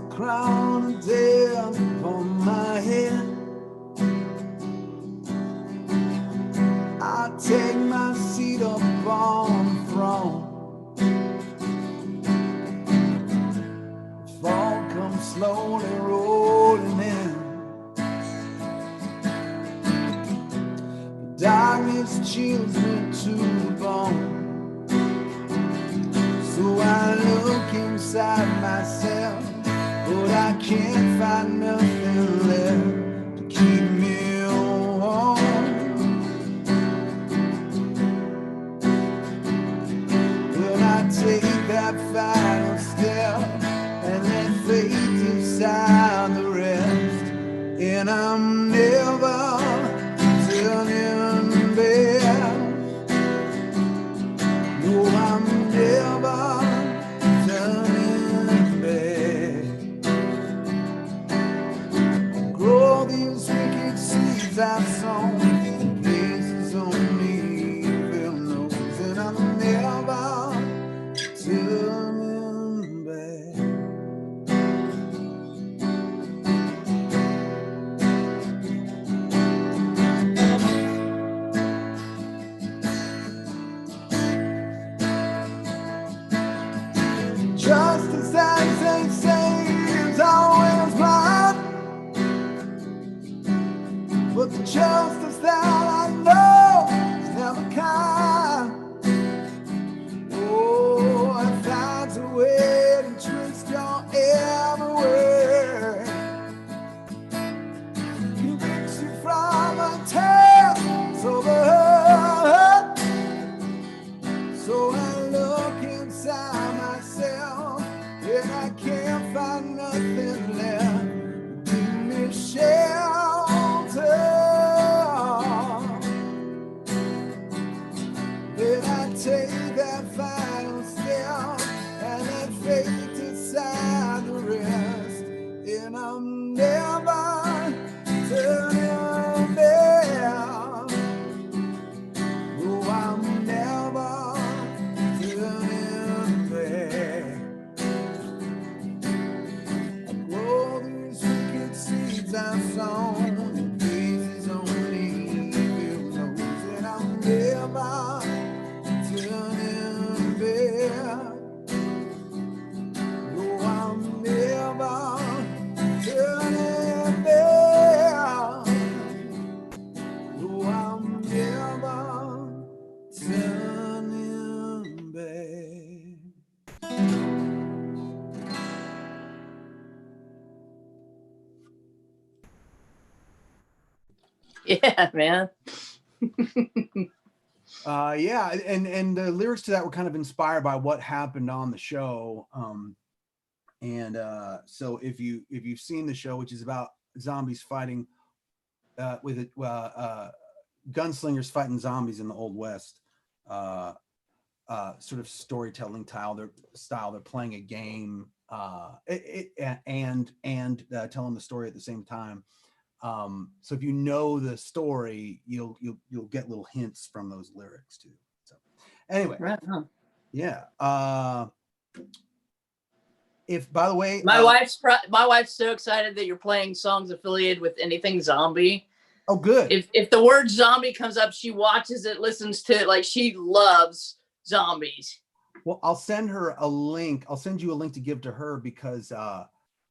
Crown of death upon my head, I take my seat up on the throne. Fall comes slowly rolling in. The darkness chills me to the bone. So I look inside myself, but I can't find nothing left to keep me warm. When I take that final step and let fate decide the rest, and I'm never turning back. No, I'm never turning back. Grow these wicked seeds I've sown in places only Phil knows, and I'm never turning back. Justice, as they say, is always blind, but the justice that I know is never kind. Oh, I find a way to twist your every word, convicts you from a tale so hurt. So I look inside myself, and I can't find nothing left to give me shelter. Then I take that final step and let fate decide the rest, and I'm never turning back. No, I'm never turning back. I grow these wicked seeds I've sown in places only Phil knows, and I'm never turning back. No, I'm never turning back. No, I'm never turning back. Yeah, man. Yeah, and the lyrics to that were kind of inspired by what happened on the show. And so if you've seen the show, which is about zombies fighting with it, gunslingers fighting zombies in the Old West, sort of storytelling style. They're playing a game and telling the story at the same time. So if you know the story, you'll get little hints from those lyrics too. So anyway, Right on. yeah. If, by the way, My wife's so excited that you're playing songs affiliated with anything zombie. oh, good. If the word zombie comes up, she watches it, listens to it. Like, she loves zombies. Well, I'll send her a link. I'll send you a link to give to her because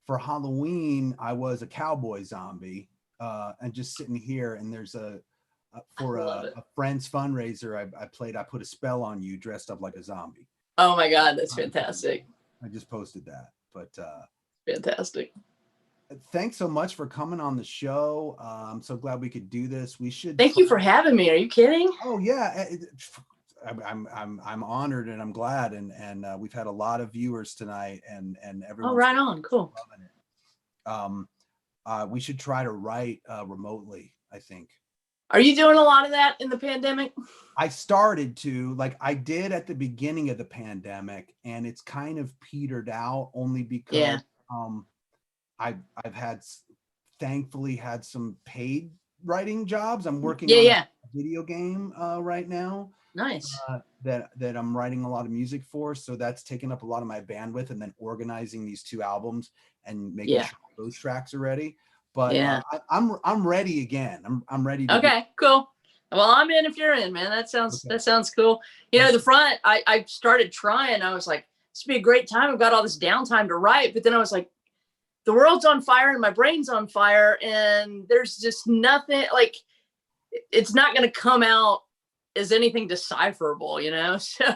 for Halloween I was a cowboy zombie, and just sitting here, and there's for a friend's fundraiser I put a spell on you dressed up like a zombie. Oh my God, that's fantastic. I just posted that, but fantastic. Thanks so much for coming on the show. I'm so glad we could do this. We should. Thank you for having me. Are you kidding? Oh yeah, I'm honored and I'm glad, and we've had a lot of viewers tonight, and everyone. Oh, right on, cool. Loving it. We should try to write remotely, I think. Are you doing a lot of that in the pandemic? I started to, like I did at the beginning of the pandemic, and it's kind of petered out only because I've thankfully had some paid writing jobs. I'm working on a video game right now. Nice. That I'm writing a lot of music for, so that's taken up a lot of my bandwidth, and then organizing these two albums and making sure those tracks are ready. But I'm ready again. I'm ready to okay, cool. Well, I'm in if you're in, man. That sounds cool. You know, the front, I started trying. I was like, this would be a great time. I've got all this downtime to write. But then I was like, the world's on fire and my brain's on fire, and there's just nothing, like, it's not going to come out as anything decipherable, you know? So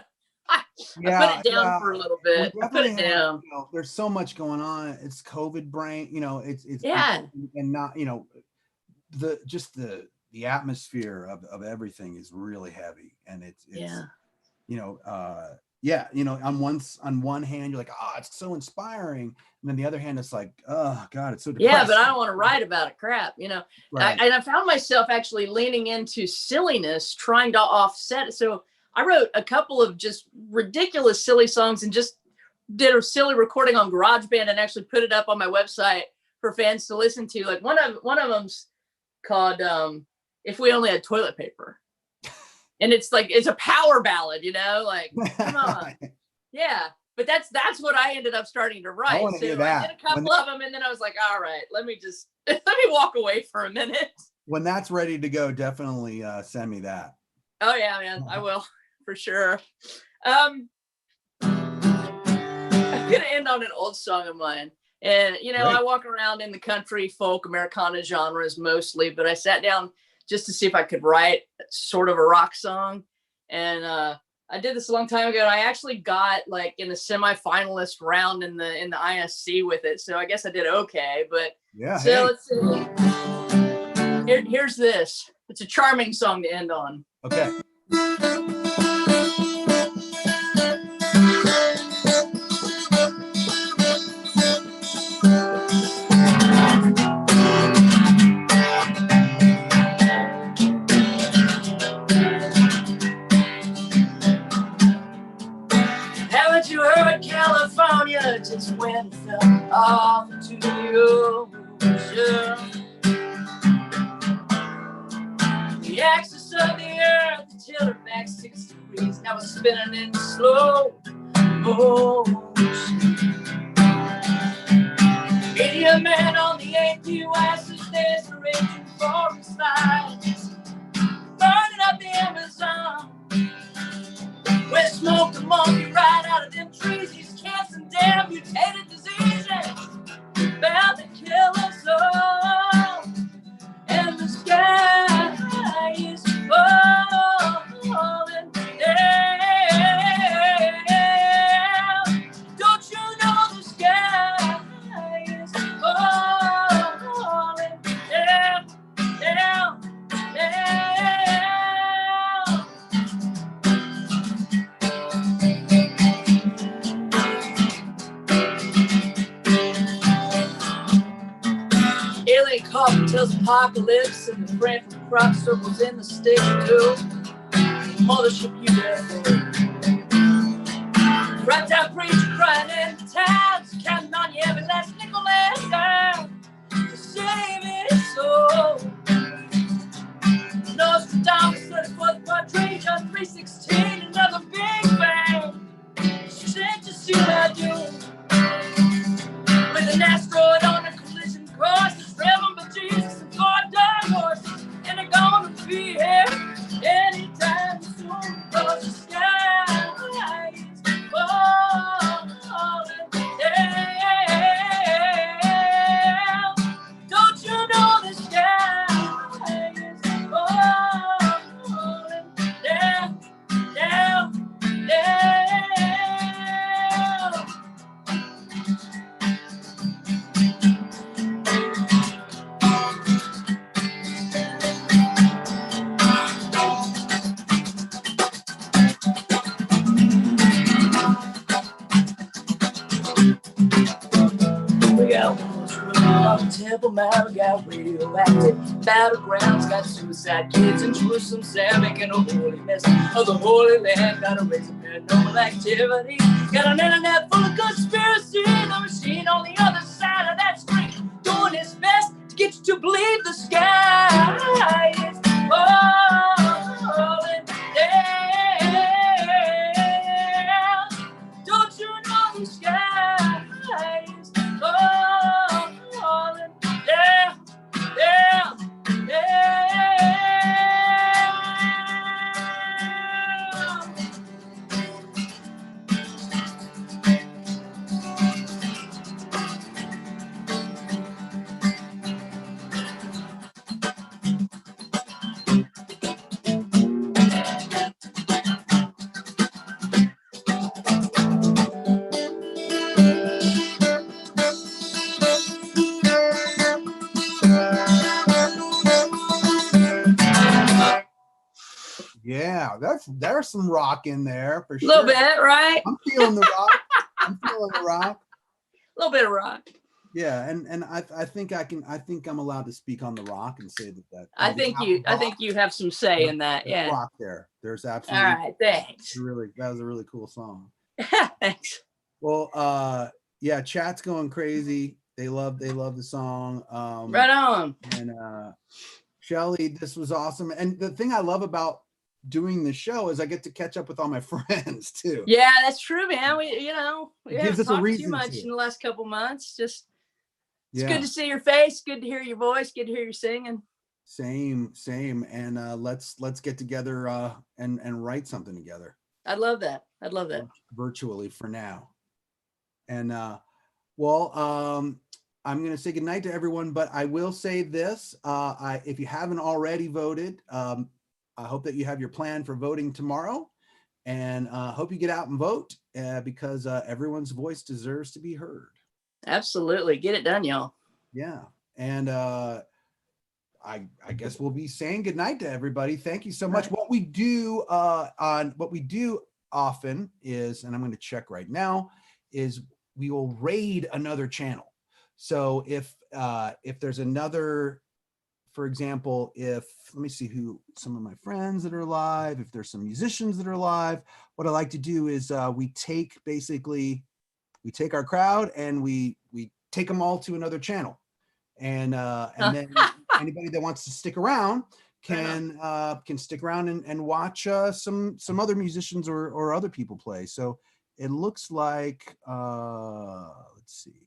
I put it down for a little bit. I put it down. You know, there's so much going on. It's COVID brain, you know, it's Yeah. and not, you know, the atmosphere of everything is really heavy, and it's Yeah. you know, yeah, you know, on one hand you're like, oh, it's so inspiring, and then the other hand it's like, oh God, it's so depressing. Yeah, but I don't want to write about it. Crap, you know. Right. And I found myself actually leaning into silliness, trying to offset it. So I wrote a couple of just ridiculous, silly songs, and just did a silly recording on GarageBand and actually put it up on my website for fans to listen to. Like one of them's called "If We Only Had Toilet Paper," and it's like it's a power ballad, you know, like come on, yeah. But that's what I ended up starting to write. I did a couple of them, and then I was like, all right, let me walk away for a minute. When that's ready to go, definitely send me that. Oh yeah, man, I will for sure. I'm gonna end on an old song of mine. And, you know, Great. I walk around in the country, folk, Americana genres mostly, but I sat down just to see if I could write sort of a rock song. And I did this a long time ago, and I actually got like in the semifinalist round in the ISC with it. So I guess I did okay. But yeah. So let's see. Here's this. It's a charming song to end on. Okay. Haven't you heard California just went off to the ocean? The axis of the earth tilted back 6 degrees. Now it's spinning in slow motion. Media man on the APUS is there's a raging forest fires, burning up the Amazon. We smoked the monkey right out of them trees. These cancer and damn mutated diseases bound to kill us all. And the sky is falling down. Don't you know the sky is falling down, down, down. Alien coffee tells apocalypse, and the friend from crop circles in the stick too. Mothership you there. Wrapped out preacher crying in the towns, counting on you every last nickel and dime to save his soul. Nostradamus, 34th quadrillion, 316, another big bang. Sent to see my doom with an asteroid on a collision course. It's driven by Jesus and 4 dark horses, and they're gonna be here anytime soon. Cause the sky is falling down. Don't you know the sky is falling down, down, down. We got Temple Mount, we got radioactive battlegrounds, got suicide kids in Jerusalem, Sam making a holy mess of the Holy Land, got a raise of paranormal activity, got an internet full of conspiracy, the machine on the other side of that screen doing its best to get you to believe the sky is falling down. Don't you know the sky is falling down, down, down. Yeah, there's some rock in there for A sure. little bit, right? I'm feeling the rock. I'm feeling the rock. A little bit of rock. Yeah, and I think I'm allowed to speak on the rock and say that. I think you have some say in that. Yeah. Rock there. There's All absolutely. right. Thanks. That was a really cool song. Thanks. Well, yeah, chat's going crazy. They love the song. Right on. And Cheley, this was awesome. And the thing I love about doing the show is I get to catch up with all my friends too. Yeah, that's true, man. We gives us a talked reason too much to. in the last couple months. Just it's Yeah. good to see your face, good to hear your voice, good to hear you singing. Same. And let's get together and write something together. I'd love that. Virtually for now. And well, I'm going to say goodnight to everyone, but I will say this. If you haven't already voted, I hope that you have your plan for voting tomorrow, and hope you get out and vote because everyone's voice deserves to be heard. Absolutely. Get it done, y'all. Yeah. And I guess we'll be saying goodnight to everybody. Thank you so much. Right. What we do often is, and I'm going to check right now, is we will raid another channel. So if there's another, for example, let me see who some of my friends that are live, if there's some musicians that are live, what I like to do is we take our crowd and we take them all to another channel. And then anybody that wants to stick around can stick around and watch some other musicians or other people play. So it looks like let's see.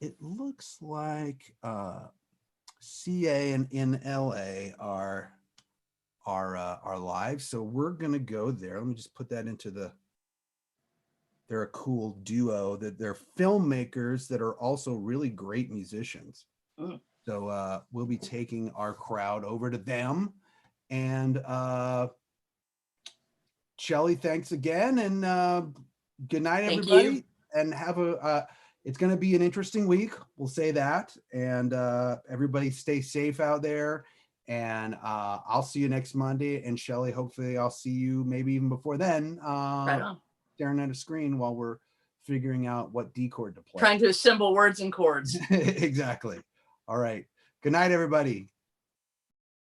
It looks like CA and in LA are live. So we're gonna go there. Let me just put that into they're a cool duo that they're filmmakers that are also really great musicians. Mm. So we'll be taking our crowd over to them. And Cheley, thanks again. And good night, everybody. Thank you. And have it's going to be an interesting week. We'll say that. And everybody stay safe out there. And I'll see you next Monday. And Cheley, hopefully I'll see you maybe even before then. Right on. Staring at a screen while we're figuring out what D chord to play. Trying to assemble words and chords. Exactly. All right. Good night, everybody.